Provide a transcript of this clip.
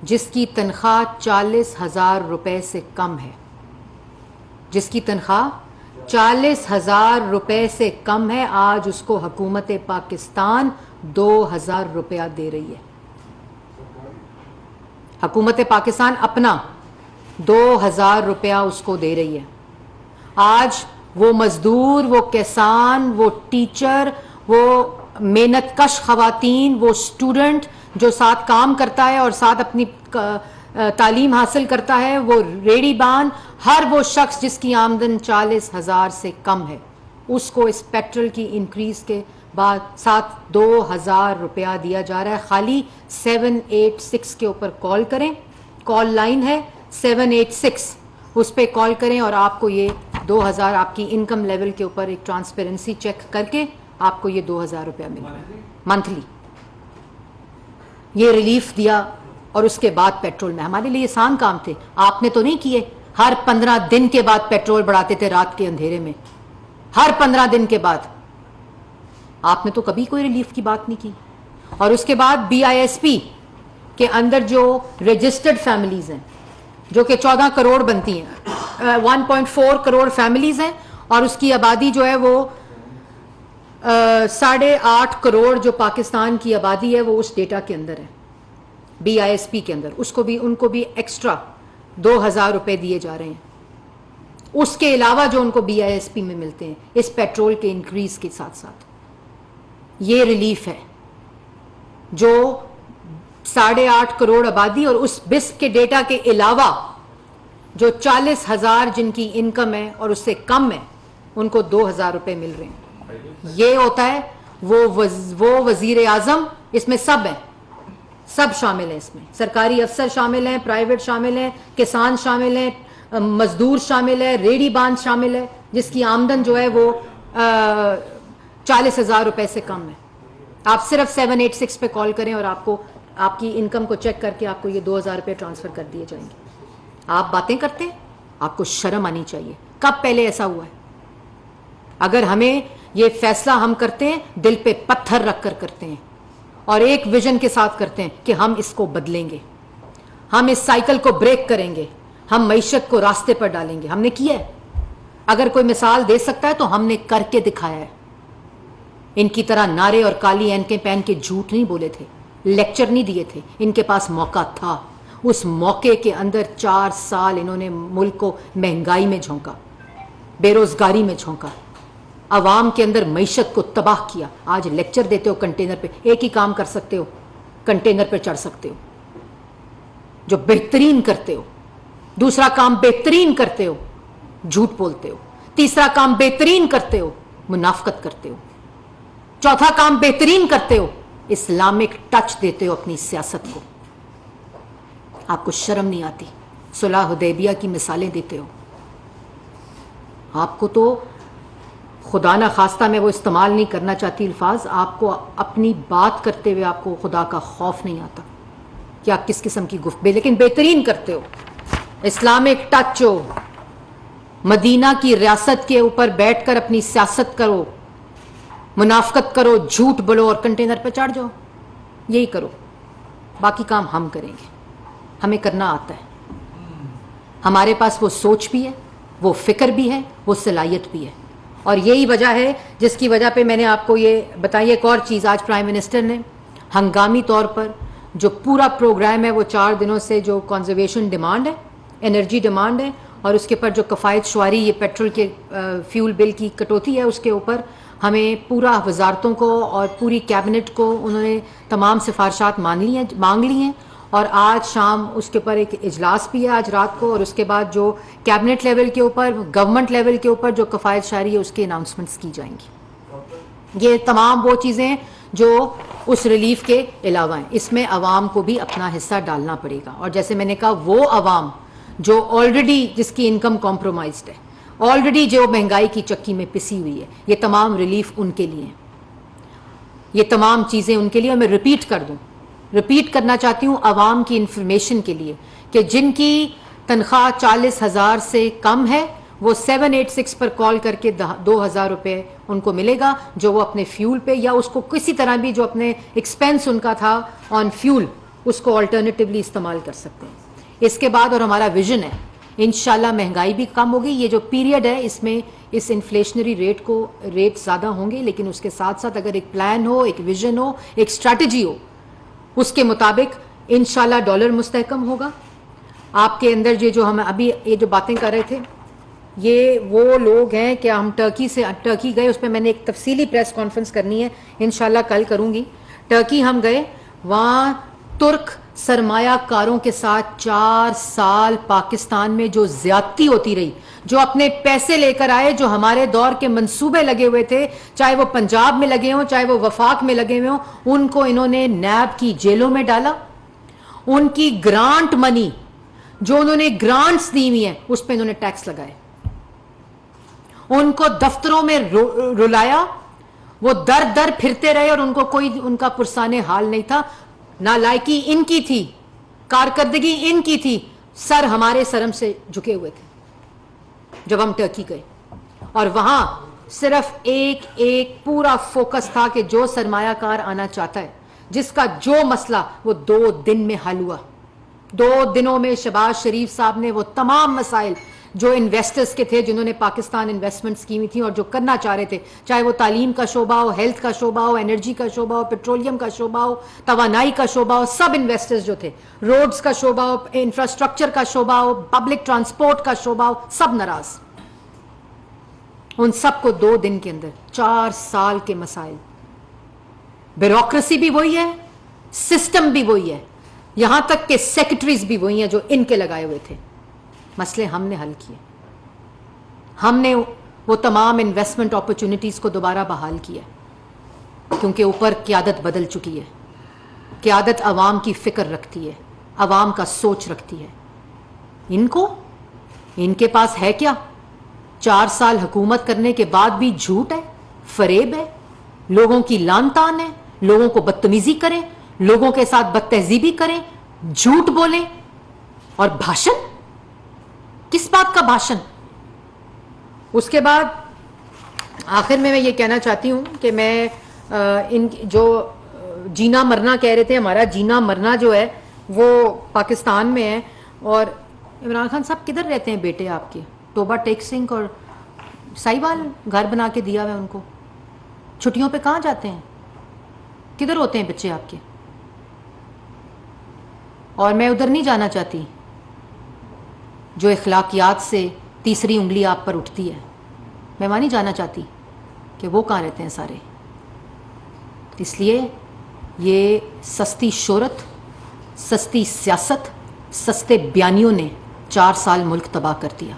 जिसकी तनख्वाह 40,000 रुपए से कम है, जिसकी तनख्वाह 40,000 रुपए से कम है, आज उसको हुकूमत पाकिस्तान 2,000 रुपया दे रही है। हुकूमत पाकिस्तान अपना 2,000 रुपया उसको दे रही है। आज वो मजदूर, वो किसान, वो टीचर, वो मेहनत कश खवातीन, वो स्टूडेंट जो साथ काम करता है और साथ अपनी तालीम हासिल करता है, वो रेड़ीबान, हर वो शख्स जिसकी आमदन 40,000 से कम है, उसको इस पेट्रोल की इंक्रीज के बाद साथ 2,000 रुपया दिया जा रहा है। खाली 786 के ऊपर कॉल करें, कॉल लाइन है 786, उस पर कॉल करें और आपको ये 2,000 आपकी इनकम लेवल के ऊपर एक ट्रांसपेरेंसी चेक करके आपको ये 2,000 रुपया मिल रहा है मंथली। ये रिलीफ दिया और उसके बाद पेट्रोल में हमारे लिए आसान काम थे, आपने तो नहीं किए। हर 15 दिन के बाद पेट्रोल बढ़ाते थे रात के अंधेरे में, हर 15 दिन के बाद। आपने तो कभी कोई रिलीफ की बात नहीं की। और उसके बाद BISP के अंदर जो रजिस्टर्ड फैमिलीज हैं, जो कि 14 करोड़ बनती हैं, 1.4 करोड़ फैमिलीज हैं और उसकी आबादी जो है वो 8.5 करोड़ जो पाकिस्तान की आबादी है वो उस डेटा के अंदर है, BISP के अंदर। उनको भी एक्स्ट्रा 2,000 रुपए दिए जा रहे हैं, उसके अलावा जो उनको BISP में मिलते हैं इस पेट्रोल के इंक्रीज के साथ साथ। ये रिलीफ है जो 8.5 करोड़ आबादी और उस बिस्प के डेटा के अलावा जो 40,000 जिनकी इनकम है और उससे कम है, उनको 2,000 रुपए मिल रहे हैं। ये होता है वो वजीर आजम, इसमें सब है, सब शामिल है इसमें। सरकारी अफसर शामिल हैं, प्राइवेट शामिल हैं, किसान शामिल हैं, मजदूर शामिल है, रेडी बांध शामिल है, जिसकी आमदन जो है वो 40,000 रुपए से कम है। आप सिर्फ 786 पे कॉल करें और आपको आपकी इनकम को चेक करके आपको ये 2,000 रुपए ट्रांसफर कर दिए जाएंगे। आप बातें करते हैं, आपको शर्म आनी चाहिए। कब पहले ऐसा हुआ है? अगर हमें ये फैसला हम करते हैं, दिल पे पत्थर रखकर करते हैं और एक विजन के साथ करते हैं कि हम इसको बदलेंगे, हम इस साइकिल को ब्रेक करेंगे, हम मईशत को रास्ते पर डालेंगे। हमने किया है। अगर कोई मिसाल दे सकता है तो हमने करके दिखाया है। इनकी तरह नारे और काली ऐनकें पहन के झूठ नहीं बोले थे, लेक्चर नहीं दिए थे। इनके पास मौका था। उस मौके के अंदर 4 साल इन्होंने मुल्क को महंगाई में झोंका, बेरोजगारी में झोंका, अवाम के अंदर मईशत को तबाह किया। आज लेक्चर देते हो कंटेनर पे। एक ही काम कर सकते हो, कंटेनर पे चढ़ सकते हो, जो बेहतरीन करते हो। दूसरा काम बेहतरीन करते हो, झूठ बोलते हो। तीसरा काम बेहतरीन करते हो, मुनाफकत करते हो। चौथा काम बेहतरीन करते हो, इस्लामिक टच देते हो अपनी सियासत को। आपको शर्म नहीं आती? सुलह हुदैबिया की मिसालें देते हो। आपको तो खुदा ना खास्ता मैं वो इस्तेमाल नहीं करना चाहती अल्फाज, आपको अपनी बात करते हुए आपको खुदा का खौफ नहीं आता कि आप किस किस्म की गुफ्तगू, लेकिन बेहतरीन करते हो। इस्लामिक टच हो, मदीना की रियासत के ऊपर बैठकर अपनी सियासत करो, मुनाफकत करो, झूठ बोलो और कंटेनर पर चढ़ जाओ। यही करो, बाकी काम हम करेंगे। हमें करना आता है, हमारे पास वो सोच भी है, वो फिक्र भी है, वो सलाहियत भी है। और यही वजह है जिसकी वजह पे मैंने आपको ये बताई। एक और चीज़, आज प्राइम मिनिस्टर ने हंगामी तौर पर जो पूरा प्रोग्राम है वो 4 दिनों से जो कंजर्वेशन डिमांड है, एनर्जी डिमांड है और उसके ऊपर जो कफ़ायत शुआरी, ये पेट्रोल के फ्यूल बिल की कटौती है, उसके ऊपर हमें पूरा वजारतों को और पूरी कैबिनेट को उन्होंने तमाम सिफारिशात मांग ली हैं। और आज शाम उसके ऊपर एक इजलास भी है आज रात को, और उसके बाद जो कैबिनेट लेवल के ऊपर, गवर्नमेंट लेवल के ऊपर जो कफ़ायत शारी है उसकी अनाउंसमेंट्स की जाएंगी। ये तमाम वो चीज़ें जो उस रिलीफ के अलावा हैं। इसमें अवाम को भी अपना हिस्सा डालना पड़ेगा। और जैसे मैंने कहा, वो अवाम जो ऑलरेडी जिसकी इनकम कॉम्प्रोमाइज्ड है, ऑलरेडी जो महंगाई की चक्की में पिसी हुई है, ये तमाम रिलीफ उनके लिए हैं, ये तमाम चीज़ें उनके लिए। मैं रिपीट करना चाहती हूँ अवाम की इंफॉर्मेशन के लिए कि जिनकी तनख्वाह 40,000 से कम है वो 786 पर कॉल करके 2,000 रुपये उनको मिलेगा, जो वो अपने फ्यूल पे या उसको किसी तरह भी जो अपने एक्सपेंस उनका था ऑन फ्यूल उसको ऑल्टरनेटिवली इस्तेमाल कर सकते हैं। इसके बाद और हमारा विजन है, इंशाल्लाह महंगाई भी कम होगी। ये जो पीरियड है इसमें इस इन्फ्लेशनरी रेट ज़्यादा होंगे, लेकिन उसके साथ साथ अगर एक प्लान हो, एक विजन हो, एक स्ट्रैटेजी हो, उसके मुताबिक इंशाल्लाह डॉलर मुस्तहकम होगा। आपके अंदर जो हम अभी ये जो बातें कर रहे थे, ये वो लोग हैं कि हम टर्की गए, उस पर मैंने एक तफसीली प्रेस कॉन्फ्रेंस करनी है, इंशाल्लाह कल करूंगी। टर्की हम गए, वहाँ तुर्क सरमायाकारों के साथ 4 साल पाकिस्तान में जो ज्यादती होती रही, जो अपने पैसे लेकर आए, जो हमारे दौर के मंसूबे लगे हुए थे, चाहे वो पंजाब में लगे हों, चाहे वो वफाक में लगे हुए हों, उनको इन्होंने नैब की जेलों में डाला। उनकी ग्रांट मनी जो उन्होंने ग्रांट्स दी हुई है उस पर इन्होंने टैक्स लगाए, उनको दफ्तरों में रुलाया, वो दर दर फिरते रहे और उनको कोई उनका पुरसाने हाल नहीं था। नालायकी इनकी थी, कारकर्दगी इनकी थी, सर हमारे शर्म से झुके हुए थे जब हम टर्की गए। और वहां सिर्फ एक पूरा फोकस था कि जो सरमायाकार आना चाहता है, जिसका जो मसला, वो 2 दिन में हल हुआ। 2 दिनों में शहबाज शरीफ साहब ने वो तमाम मसाइल जो इन्वेस्टर्स के थे, जिन्होंने पाकिस्तान इन्वेस्टमेंट स्कीम थी और जो करना चाह रहे थे, चाहे वो तालीम का शोबा हो, हेल्थ का शोबा हो, एनर्जी का शोबा हो, पेट्रोलियम का शोबा हो, तवानाई का शोबा हो, सब इन्वेस्टर्स जो थे, रोड्स का शोबा हो, इंफ्रास्ट्रक्चर का शोबा हो, पब्लिक ट्रांसपोर्ट का शोबा हो, सब नाराज। उन सबको 2 दिन के अंदर 4 साल के मसाइल, ब्यूरोक्रेसी भी वही है, सिस्टम भी वही है, यहां तक के सेक्रेटरीज भी वही हैं जो इनके लगाए हुए थे। मसले हमने हल किए, हमने वो तमाम इन्वेस्टमेंट अपॉर्चुनिटीज को दोबारा बहाल किया, क्योंकि ऊपर क़यादत बदल चुकी है। क़यादत अवाम की फिक्र रखती है, अवाम का सोच रखती है। इनके पास है क्या? 4 साल हुकूमत करने के बाद भी झूठ है, फरेब है, लोगों की लान तान है, लोगों को बदतमीजी करें, लोगों के साथ बदतहजीबी करें, झूठ बोलें और भाषण। किस बात का भाषण? उसके बाद आखिर में मैं ये कहना चाहती हूं कि मैं इन जो जीना मरना कह रहे थे, हमारा जीना मरना जो है वो पाकिस्तान में है। और इमरान खान साहब किधर रहते हैं बेटे आपके? तोबा टेक सिंह और साहिवाल घर बना के दिया हुआ उनको। छुट्टियों पे कहाँ जाते हैं? किधर होते हैं बच्चे आपके? और मैं उधर नहीं जाना चाहती जो इखलाकियात से तीसरी उंगली आप पर उठती है, मैं वहाँ नहीं जाना चाहती कि वो कहाँ रहते हैं सारे। इसलिए ये सस्ती शोहरत, सस्ती सियासत, सस्ते बयानियों ने 4 साल मुल्क तबाह कर दिया।